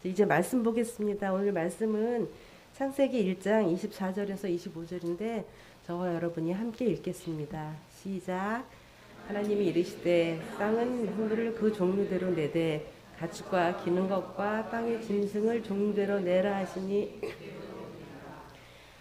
이제 말씀 보겠습니다. 오늘 말씀은 창세기 1장 24절에서 25절인데 저와 여러분이 함께 읽겠습니다. 시작. 하나님이 이르시되 땅은 만물을 그 종류대로 내되 가축과 기는 것과 땅의 짐승을 종류대로 내라 하시니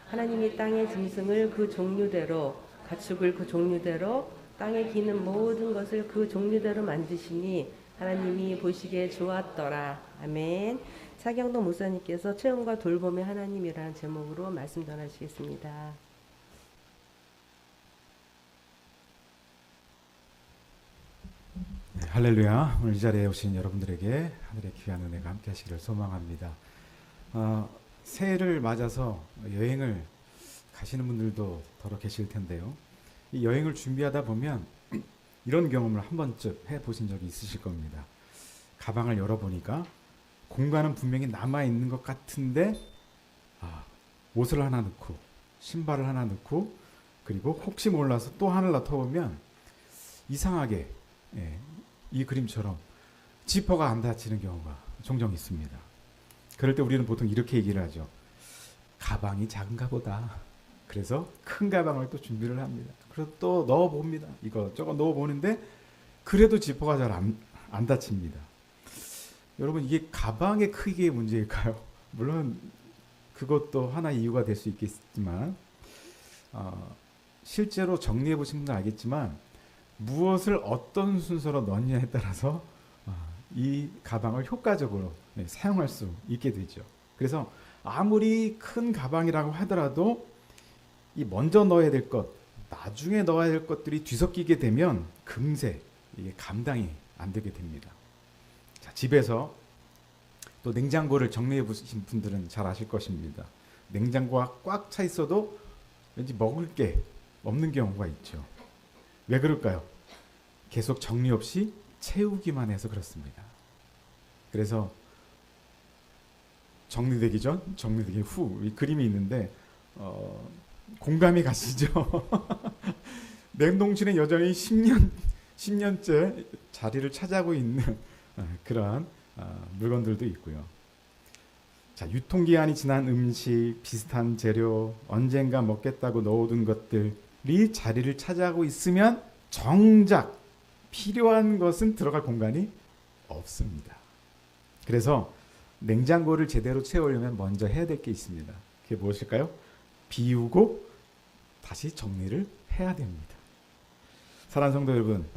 하나님이 땅의 짐승을 그 종류대로 가축을 그 종류대로 땅에 기는 모든 것을 그 종류대로 만드시니 하나님이 보시기에 좋았더라. 아멘. 차경동 목사님께서 체험과 돌봄의 하나님이라는 제목으로 말씀 전하시겠습니다. 네, 할렐루야. 오늘 이 자리에 오신 여러분들에게 하늘의 귀한 은혜가 함께 하시기를 소망합니다. 새해를 맞아서 여행을 가시는 분들도 더러 계실 텐데요. 이 여행을 준비하다 보면 이런 경험을 한 번쯤 해보신 적이 있으실 겁니다. 가방을 열어보니까 공간은 분명히 남아있는 것 같은데 옷을 하나 넣고 신발을 하나 넣고 그리고 혹시 몰라서 또 하나를 넣어보면 이상하게 이 그림처럼 지퍼가 안 닫히는 경우가 종종 있습니다. 그럴 때 우리는 보통 이렇게 얘기를 하죠. 가방이 작은가 보다. 그래서 큰 가방을 또 준비를 합니다. 그래서 또 넣어봅니다. 이것저것 넣어보는데 그래도 지퍼가 잘 안 닫힙니다. 여러분, 이게 가방의 크기의 문제일까요? 물론 그것도 하나의 이유가 될 수 있겠지만 실제로 정리해 보신 분은 알겠지만 무엇을 어떤 순서로 넣느냐에 따라서 이 가방을 효과적으로 사용할 수 있게 되죠. 그래서 아무리 큰 가방이라고 하더라도 이 먼저 넣어야 될 것, 나중에 넣어야 될 것들이 뒤섞이게 되면 금세 이게 감당이 안 되게 됩니다. 자, 집에서 또 냉장고를 정리해 보신 분들은 잘 아실 것입니다. 냉장고가 꽉 차 있어도 왠지 먹을 게 없는 경우가 있죠. 왜 그럴까요? 계속 정리 없이 채우기만 해서 그렇습니다. 그래서 정리되기 전, 정리되기 후 이 그림이 있는데 공감이 가시죠? 냉동실에 여전히 10년째 자리를 차지하고 있는 그러한 물건들도 있고요. 자, 유통기한이 지난 음식, 비슷한 재료, 언젠가 먹겠다고 넣어둔 것들이 자리를 차지하고 있으면 정작 필요한 것은 들어갈 공간이 없습니다. 그래서 냉장고를 제대로 채우려면 먼저 해야 될 게 있습니다. 그게 무엇일까요? 비우고 다시 정리를 해야 됩니다. 사랑하는 성도 여러분,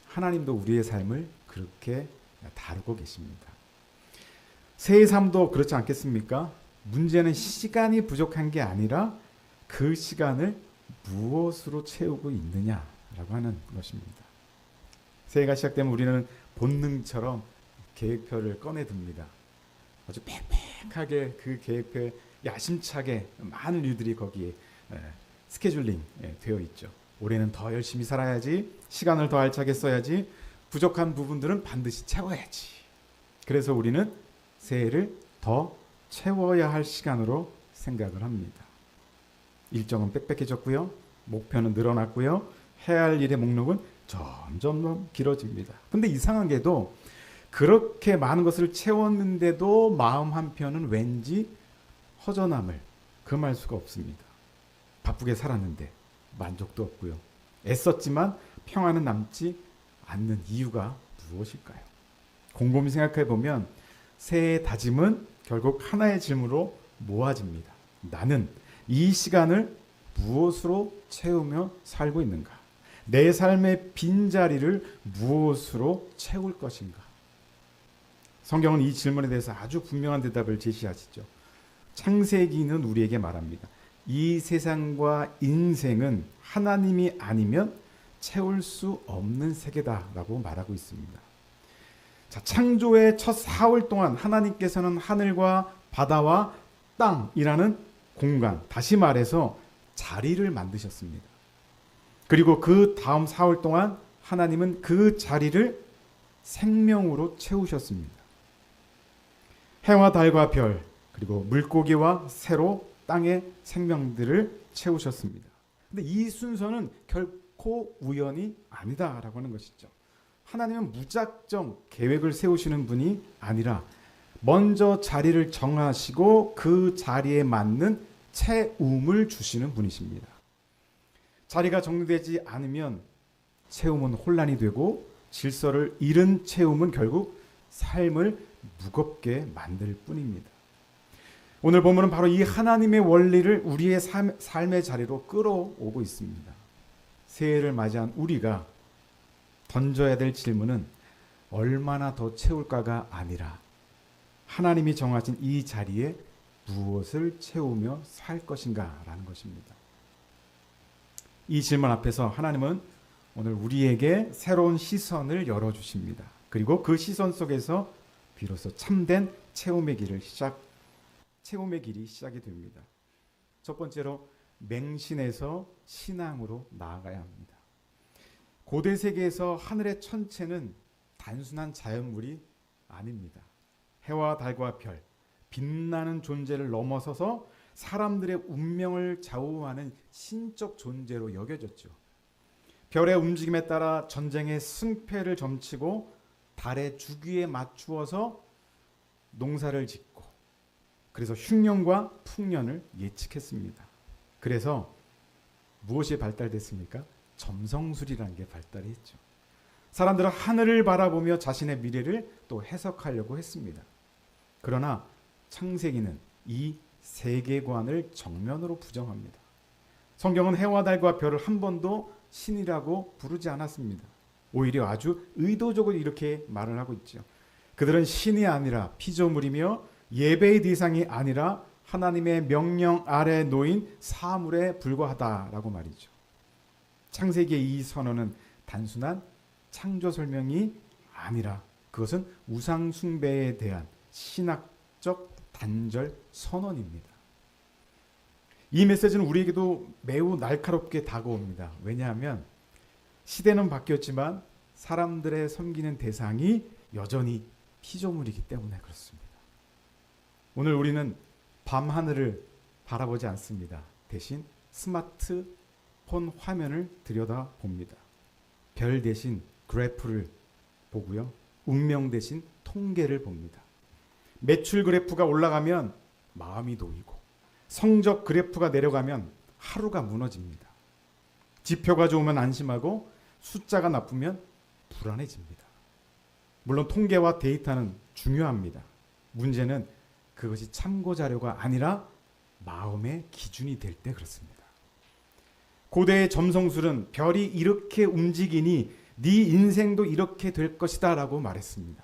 하나님도 우리의 삶을 그렇게 다루고 계십니다. 새해 삶도 그렇지 않겠습니까? 문제는 시간이 부족한 게 아니라 그 시간을 무엇으로 채우고 있느냐라고 하는 것입니다. 새해가 시작되면 우리는 본능처럼 계획표를 꺼내듭니다. 아주 빽빽하게 그 계획표에 야심차게 많은 일들이 거기에 스케줄링 되어 있죠. 올해는 더 열심히 살아야지, 시간을 더 알차게 써야지, 부족한 부분들은 반드시 채워야지. 그래서 우리는 새해를 더 채워야 할 시간으로 생각을 합니다. 일정은 빽빽해졌고요. 목표는 늘어났고요. 해야 할 일의 목록은 점점 길어집니다. 근데 이상하게도 그렇게 많은 것을 채웠는데도 마음 한편은 왠지 허전함을 금할 수가 없습니다. 바쁘게 살았는데 만족도 없고요. 애썼지만 평안은 남지 않는 이유가 무엇일까요? 곰곰이 생각해 보면 새해의 다짐은 결국 하나의 질문으로 모아집니다. 나는 이 시간을 무엇으로 채우며 살고 있는가? 내 삶의 빈자리를 무엇으로 채울 것인가? 성경은 이 질문에 대해서 아주 분명한 대답을 제시하시죠. 창세기는 우리에게 말합니다. 이 세상과 인생은 하나님이 아니면 채울 수 없는 세계다라고 말하고 있습니다. 자, 창조의 첫 4월 동안 하나님께서는 하늘과 바다와 땅이라는 공간, 다시 말해서 자리를 만드셨습니다. 그리고 그 다음 4월 동안 하나님은 그 자리를 생명으로 채우셨습니다. 해와 달과 별, 그리고 물고기와 새로 땅의 생명들을 채우셨습니다. 근데 이 순서는 결코 우연이 아니다라고 하는 것이죠. 하나님은 무작정 계획을 세우시는 분이 아니라 먼저 자리를 정하시고 그 자리에 맞는 채움을 주시는 분이십니다. 자리가 정리되지 않으면 채움은 혼란이 되고 질서를 잃은 채움은 결국 삶을 무겁게 만들 뿐입니다. 오늘 본문은 바로 이 하나님의 원리를 우리의 삶의 자리로 끌어오고 있습니다. 새해를 맞이한 우리가 던져야 될 질문은 얼마나 더 채울까가 아니라 하나님이 정하신 이 자리에 무엇을 채우며 살 것인가 라는 것입니다. 이 질문 앞에서 하나님은 오늘 우리에게 새로운 시선을 열어주십니다. 그리고 그 시선 속에서 비로소 참된 채움의 길이 시작이 됩니다. 첫 번째로 맹신에서 신앙으로 나아가야 합니다. 고대 세계에서 하늘의 천체는 단순한 자연물이 아닙니다. 해와 달과 별, 빛나는 존재를 넘어서서 사람들의 운명을 좌우하는 신적 존재로 여겨졌죠. 별의 움직임에 따라 전쟁의 승패를 점치고 달의 주기에 맞추어서 농사를 짓고 그래서 흉년과 풍년을 예측했습니다. 그래서 무엇이 발달됐습니까? 점성술이라는 게 발달했죠. 사람들은 하늘을 바라보며 자신의 미래를 또 해석하려고 했습니다. 그러나 창세기는 이 세계관을 정면으로 부정합니다. 성경은 해와 달과 별을 한 번도 신이라고 부르지 않았습니다. 오히려 아주 의도적으로 이렇게 말을 하고 있죠. 그들은 신이 아니라 피조물이며 예배의 대상이 아니라 하나님의 명령 아래 놓인 사물에 불과하다라고 말이죠. 창세기의 이 선언은 단순한 창조 설명이 아니라 그것은 우상 숭배에 대한 신학적 단절 선언입니다. 이 메시지는 우리에게도 매우 날카롭게 다가옵니다. 왜냐하면 시대는 바뀌었지만 사람들의 섬기는 대상이 여전히 피조물이기 때문에 그렇습니다. 오늘 우리는 밤하늘을 바라보지 않습니다. 대신 스마트폰 화면을 들여다봅니다. 별 대신 그래프를 보고요. 운명 대신 통계를 봅니다. 매출 그래프가 올라가면 마음이 놓이고 성적 그래프가 내려가면 하루가 무너집니다. 지표가 좋으면 안심하고 숫자가 나쁘면 불안해집니다. 물론 통계와 데이터는 중요합니다. 문제는 그것이 참고 자료가 아니라 마음의 기준이 될 때 그렇습니다. 고대의 점성술은 별이 이렇게 움직이니 네 인생도 이렇게 될 것이다 라고 말했습니다.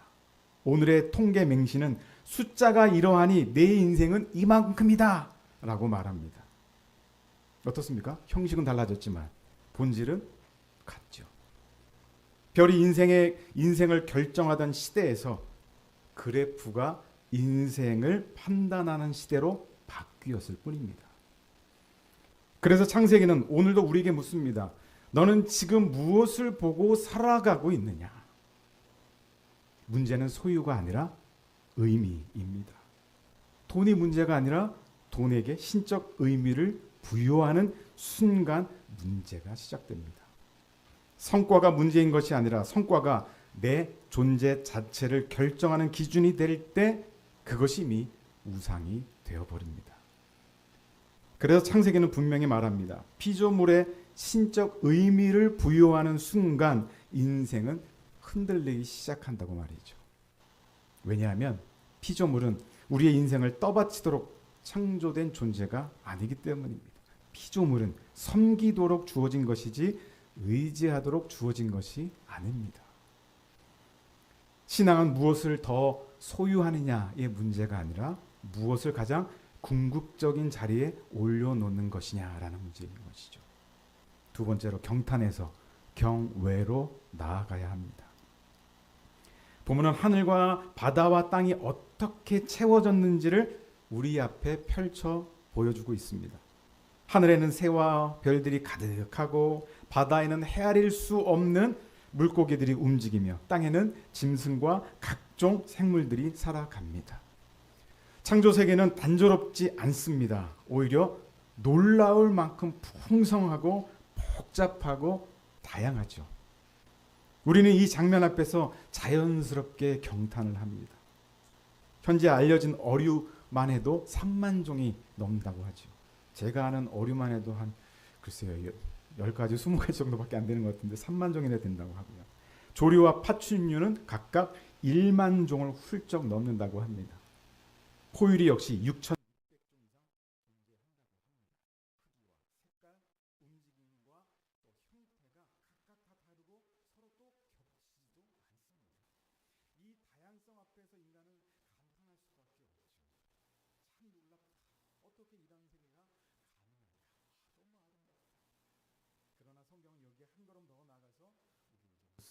오늘의 통계 맹신은 숫자가 이러하니 내 인생은 이만큼이다 라고 말합니다. 어떻습니까? 형식은 달라졌지만 본질은 같죠. 별이 인생을 결정하던 시대에서 그래프가 인생을 판단하는 시대로 바뀌었을 뿐입니다. 그래서 창세기는 오늘도 우리에게 묻습니다. 너는 지금 무엇을 보고 살아가고 있느냐? 문제는 소유가 아니라 의미입니다. 돈이 문제가 아니라 돈에게 신적 의미를 부여하는 순간 문제가 시작됩니다. 성과가 문제인 것이 아니라 성과가 내 존재 자체를 결정하는 기준이 될 때 그것이 이미 우상이 되어버립니다. 그래서 창세기는 분명히 말합니다. 피조물의 신적 의미를 부여하는 순간 인생은 흔들리기 시작한다고 말이죠. 왜냐하면 피조물은 우리의 인생을 떠받치도록 창조된 존재가 아니기 때문입니다. 피조물은 섬기도록 주어진 것이지 의지하도록 주어진 것이 아닙니다. 신앙은 무엇을 더 소유하느냐의 문제가 아니라 무엇을 가장 궁극적인 자리에 올려놓는 것이냐라는 문제인 것이죠. 두 번째로 경탄에서 경외로 나아가야 합니다. 본문은 하늘과 바다와 땅이 어떻게 채워졌는지를 우리 앞에 펼쳐 보여주고 있습니다. 하늘에는 새와 별들이 가득하고 바다에는 헤아릴 수 없는 물고기들이 움직이며 땅에는 짐승과 각종 생물들이 살아갑니다. 창조세계는 단조롭지 않습니다. 오히려 놀라울 만큼 풍성하고 복잡하고 다양하죠. 우리는 이 장면 앞에서 자연스럽게 경탄을 합니다. 현재 알려진 어류만 해도 3만 종이 넘는다고 하죠. 제가 아는 어류만 해도 한 글쎄요 10가지 20가지 정도밖에 안 되는 것 같은데 3만 종이나 된다고 하고요. 조류와 파충류는 각각 1만 종을 훌쩍 넘는다고 합니다. 포유류 역시 6천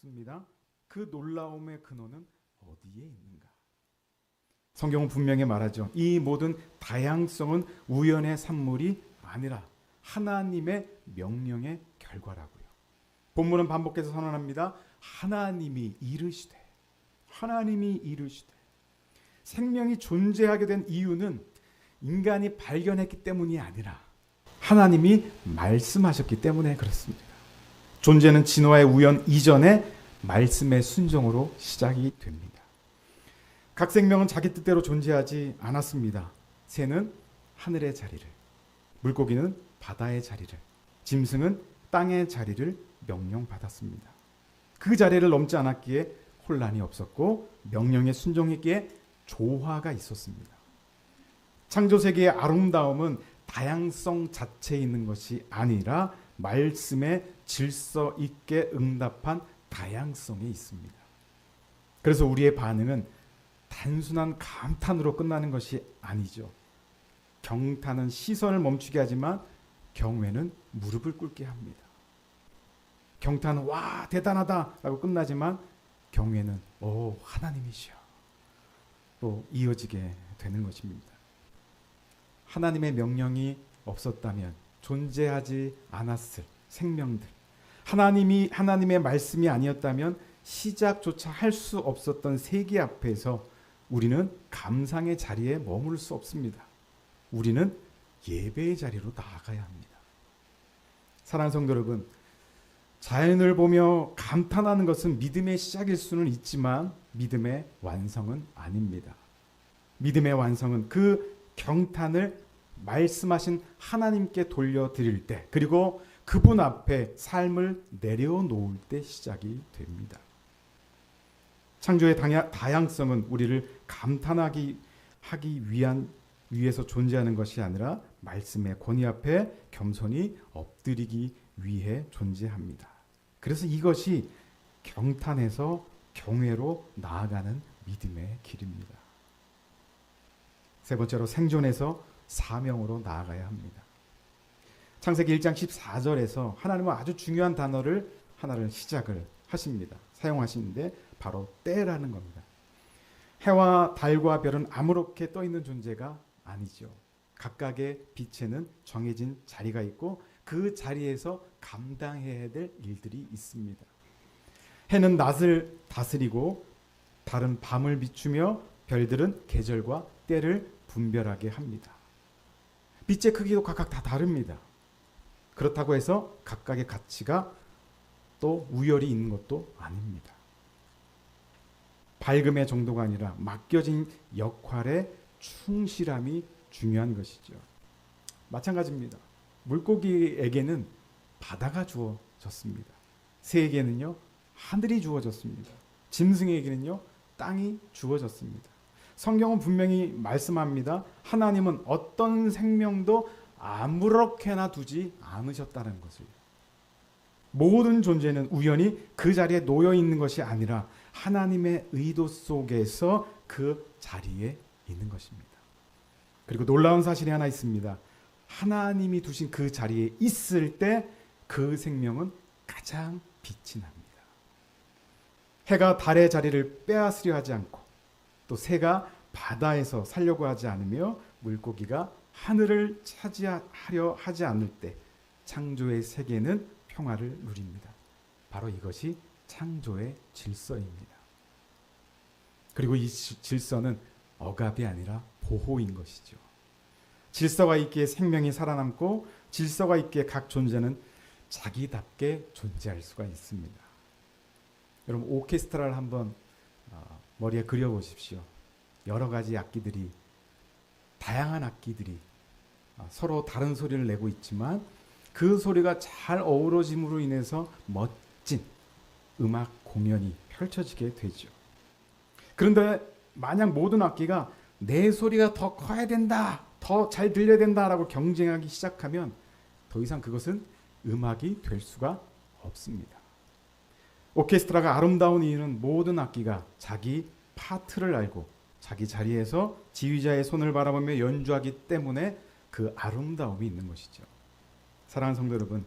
습니다. 그 놀라움의 근원은 어디에 있는가? 성경은 분명히 말하죠. 이 모든 다양성은 우연의 산물이 아니라 하나님의 명령의 결과라고요. 본문은 반복해서 선언합니다. 하나님이 이르시되 생명이 존재하게 된 이유는 인간이 발견했기 때문이 아니라 하나님이 말씀하셨기 때문에 그렇습니다. 존재는 진화의 우연 이전에 말씀의 순종으로 시작이 됩니다. 각 생명은 자기 뜻대로 존재하지 않았습니다. 새는 하늘의 자리를, 물고기는 바다의 자리를, 짐승은 땅의 자리를 명령받았습니다. 그 자리를 넘지 않았기에 혼란이 없었고 명령에 순종했기에 조화가 있었습니다. 창조세계의 아름다움은 다양성 자체에 있는 것이 아니라 말씀에 질서 있게 응답한 다양성에 있습니다. 그래서 우리의 반응은 단순한 감탄으로 끝나는 것이 아니죠. 경탄은 시선을 멈추게 하지만 경외는 무릎을 꿇게 합니다. 경탄은 와 대단하다라고 끝나지만 경외는 오 하나님이시여 또 이어지게 되는 것입니다. 하나님의 명령이 없었다면 존재하지 않았을 생명들, 하나님의 말씀이 아니었다면 시작조차 할 수 없었던 세계 앞에서 우리는 감상의 자리에 머물 수 없습니다. 우리는 예배의 자리로 나아가야 합니다. 사랑하는 성도 여러분, 자연을 보며 감탄하는 것은 믿음의 시작일 수는 있지만 믿음의 완성은 아닙니다. 믿음의 완성은 그 경탄을 말씀하신 하나님께 돌려드릴 때, 그리고 그분 앞에 삶을 내려놓을 때 시작이 됩니다. 창조의 다양성은 우리를 감탄하기 위해서 존재하는 것이 아니라 말씀의 권위 앞에 겸손히 엎드리기 위해 존재합니다. 그래서 이것이 경탄에서 경외로 나아가는 믿음의 길입니다. 세 번째로 생존에서 사명으로 나아가야 합니다. 창세기 1장 14절에서 하나님은 아주 중요한 단어를 하나를 시작을 하십니다. 사용하시는데 바로 때라는 겁니다. 해와 달과 별은 아무렇게 떠 있는 존재가 아니죠. 각각의 빛에는 정해진 자리가 있고 그 자리에서 감당해야 될 일들이 있습니다. 해는 낮을 다스리고 달은 밤을 비추며 별들은 계절과 때를 분별하게 합니다. 빛의 크기도 각각 다 다릅니다. 그렇다고 해서 각각의 가치가 또 우열이 있는 것도 아닙니다. 밝음의 정도가 아니라 맡겨진 역할에 충실함이 중요한 것이죠. 마찬가지입니다. 물고기에게는 바다가 주어졌습니다. 새에게는요 하늘이 주어졌습니다. 짐승에게는요 땅이 주어졌습니다. 성경은 분명히 말씀합니다. 하나님은 어떤 생명도 아무렇게나 두지 않으셨다는 것을. 모든 존재는 우연히 그 자리에 놓여 있는 것이 아니라 하나님의 의도 속에서 그 자리에 있는 것입니다. 그리고 놀라운 사실이 하나 있습니다. 하나님이 두신 그 자리에 있을 때 그 생명은 가장 빛이 납니다. 해가 달의 자리를 빼앗으려 하지 않고 또 새가 바다에서 살려고 하지 않으며 물고기가 하늘을 차지하려 하지 않을 때 창조의 세계는 평화를 누립니다. 바로 이것이 창조의 질서입니다. 그리고 이 질서는 억압이 아니라 보호인 것이죠. 질서가 있기에 생명이 살아남고 질서가 있기에 각 존재는 자기답게 존재할 수가 있습니다. 여러분 오케스트라를 한번 머리에 그려보십시오. 여러 가지 악기들이, 다양한 악기들이 서로 다른 소리를 내고 있지만 그 소리가 잘 어우러짐으로 인해서 멋진 음악 공연이 펼쳐지게 되죠. 그런데 만약 모든 악기가 내 소리가 더 커야 된다, 더 잘 들려야 된다라고 경쟁하기 시작하면 더 이상 그것은 음악이 될 수가 없습니다. 오케스트라가 아름다운 이유는 모든 악기가 자기 파트를 알고 자기 자리에서 지휘자의 손을 바라보며 연주하기 때문에 그 아름다움이 있는 것이죠. 사랑하는 성도 여러분,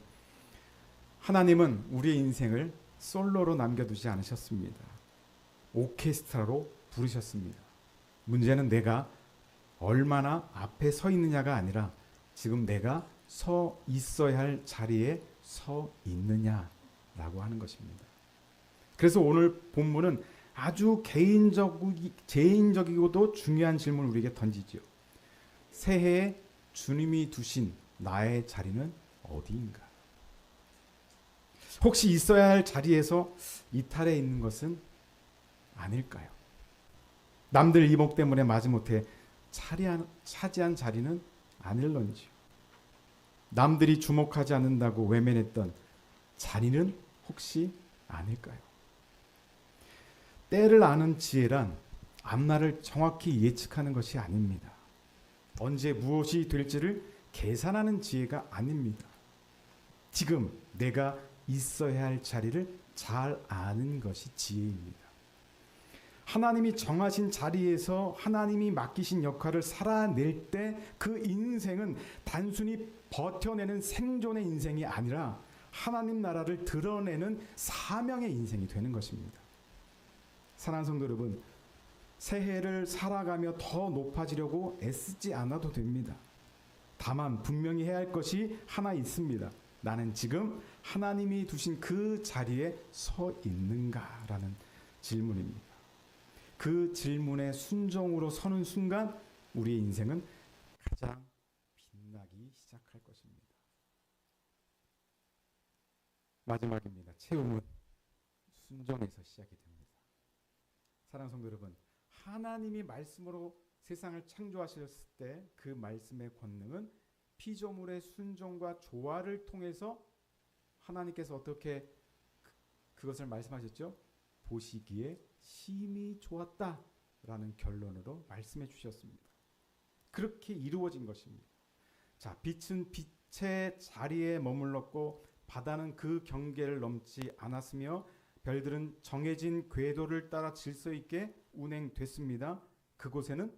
하나님은 우리의 인생을 솔로로 남겨두지 않으셨습니다. 오케스트라로 부르셨습니다. 문제는 내가 얼마나 앞에 서 있느냐가 아니라 지금 내가 서 있어야 할 자리에 서 있느냐라고 하는 것입니다. 그래서 오늘 본문은 아주 개인적이고도 중요한 질문을 우리에게 던지죠. 새해에 주님이 두신 나의 자리는 어디인가? 혹시 있어야 할 자리에서 이탈해 있는 것은 아닐까요? 남들 이목 때문에 마지못해 차지한 자리는 아닐런지요. 남들이 주목하지 않는다고 외면했던 자리는 혹시 아닐까요? 때를 아는 지혜란 앞날을 정확히 예측하는 것이 아닙니다. 언제 무엇이 될지를 계산하는 지혜가 아닙니다. 지금 내가 있어야 할 자리를 잘 아는 것이 지혜입니다. 하나님이 정하신 자리에서 하나님이 맡기신 역할을 살아낼 때 그 인생은 단순히 버텨내는 생존의 인생이 아니라 하나님 나라를 드러내는 사명의 인생이 되는 것입니다. 사랑하는 성도 여러분, 새해를 살아가며 더 높아지려고 애쓰지 않아도 됩니다. 다만 분명히 해야 할 것이 하나 있습니다. 나는 지금 하나님이 두신 그 자리에 서 있는가라는 질문입니다. 그 질문에 순종으로 서는 순간 우리의 인생은 가장 빛나기 시작할 것입니다. 마지막입니다. 체험은 순종에서 시작이 됩니다. 사랑하는 성도 여러분, 하나님이 말씀으로 세상을 창조하셨을 때 그 말씀의 권능은 피조물의 순종과 조화를 통해서 하나님께서 어떻게 그것을 말씀하셨죠? 보시기에 심히 좋았다라는 결론으로 말씀해 주셨습니다. 그렇게 이루어진 것입니다. 자, 빛은 빛의 자리에 머물렀고 바다는 그 경계를 넘지 않았으며 별들은 정해진 궤도를 따라 질서 있게 운행됐습니다. 그곳에는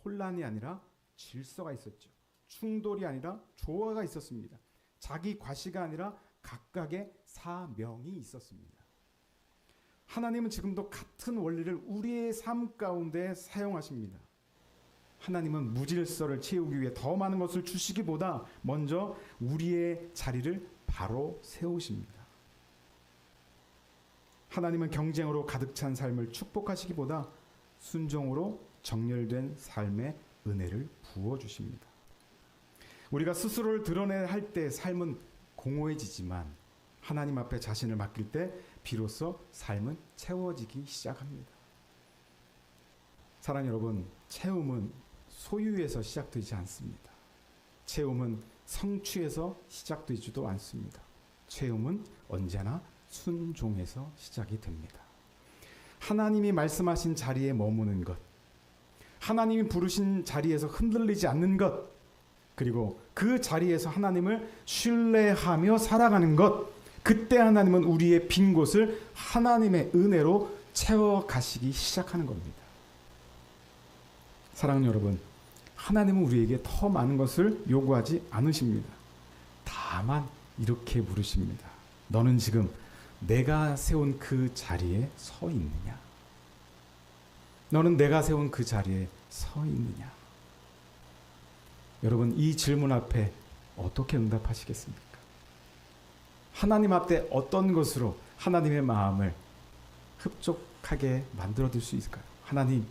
혼란이 아니라 질서가 있었죠. 충돌이 아니라 조화가 있었습니다. 자기 과시가 아니라 각각의 사명이 있었습니다. 하나님은 지금도 같은 원리를 우리의 삶 가운데 사용하십니다. 하나님은 무질서를 채우기 위해 더 많은 것을 주시기보다 먼저 우리의 자리를 바로 세우십니다. 하나님은 경쟁으로 가득 찬 삶을 축복하시기보다 순종으로 정렬된 삶의 은혜를 부어주십니다. 우리가 스스로를 드러내야 할 때 삶은 공허해지지만 하나님 앞에 자신을 맡길 때 비로소 삶은 채워지기 시작합니다. 사랑하는 여러분, 채움은 소유에서 시작되지 않습니다. 채움은 성취에서 시작되지도 않습니다. 채움은 언제나 순종에서 시작이 됩니다. 하나님이 말씀하신 자리에 머무는 것, 하나님이 부르신 자리에서 흔들리지 않는 것, 그리고 그 자리에서 하나님을 신뢰하며 살아가는 것, 그때 하나님은 우리의 빈 곳을 하나님의 은혜로 채워가시기 시작하는 겁니다. 사랑하는 여러분, 하나님은 우리에게 더 많은 것을 요구하지 않으십니다. 다만 이렇게 물으십니다. 너는 지금 내가 세운 그 자리에 서 있느냐? 너는 내가 세운 그 자리에 서 있느냐? 여러분, 이 질문 앞에 어떻게 응답하시겠습니까? 하나님 앞에 어떤 것으로 하나님의 마음을 흡족하게 만들어줄 수 있을까요? 하나님,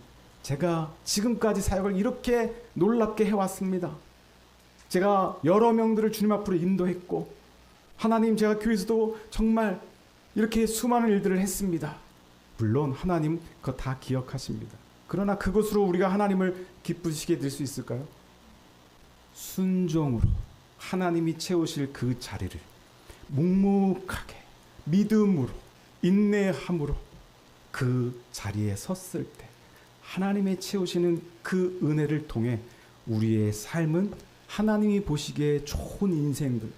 제가 지금까지 사역을 이렇게 놀랍게 해왔습니다. 제가 여러 명들을 주님 앞으로 인도했고, 하나님, 제가 교회에서도 정말 이렇게 수많은 일들을 했습니다. 물론 하나님 그거 다 기억하십니다. 그러나 그것으로 우리가 하나님을 기쁘시게 될 수 있을까요? 순종으로 하나님이 채우실 그 자리를 묵묵하게 믿음으로 인내함으로 그 자리에 섰을 때 하나님의 채우시는 그 은혜를 통해 우리의 삶은 하나님이 보시기에 좋은 인생들,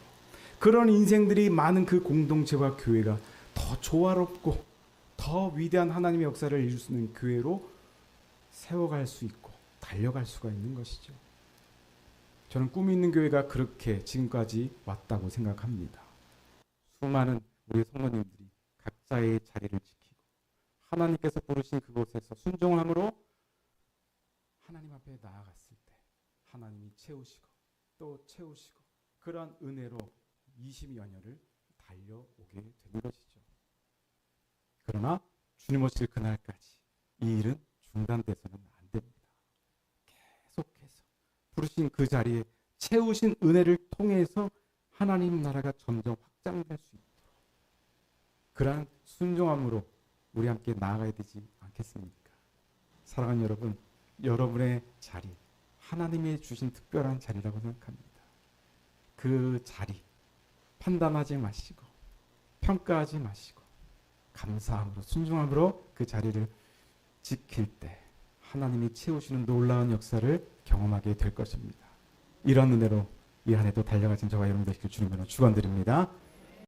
그런 인생들이 많은 그 공동체와 교회가 더 조화롭고 더 위대한 하나님의 역사를 이룰 수 있는 교회로 세워갈 수 있고 달려갈 수가 있는 것이죠. 저는 꿈이 있는 교회가 그렇게 지금까지 왔다고 생각합니다. 수많은 우리 성도님들이 각자의 자리를 지키고 하나님께서 부르신 그곳에서 순종함으로 하나님 앞에 나아갔을 때 하나님이 채우시고 또 채우시고 그러한 은혜로 20여 년을 달려오게 되는 것이죠. 그러나 주님 오실 그날까지 이 일은 중단돼서는 안 됩니다. 계속해서 부르신 그 자리에 채우신 은혜를 통해서 하나님 나라가 점점 확장될 수 있도록 그러한 순종함으로 우리 함께 나아가야 되지 않겠습니까? 사랑하는 여러분, 여러분의 자리, 하나님이 주신 특별한 자리라고 생각합니다. 그 자리 판단하지 마시고 평가하지 마시고 감사함으로 순종함으로 그 자리를 지킬 때 하나님이 채우시는 놀라운 역사를 경험하게 될 것입니다. 이런 은혜로 이 한 해도 달려가신 저와 여러분 되시길 주님으로 축원드립니다.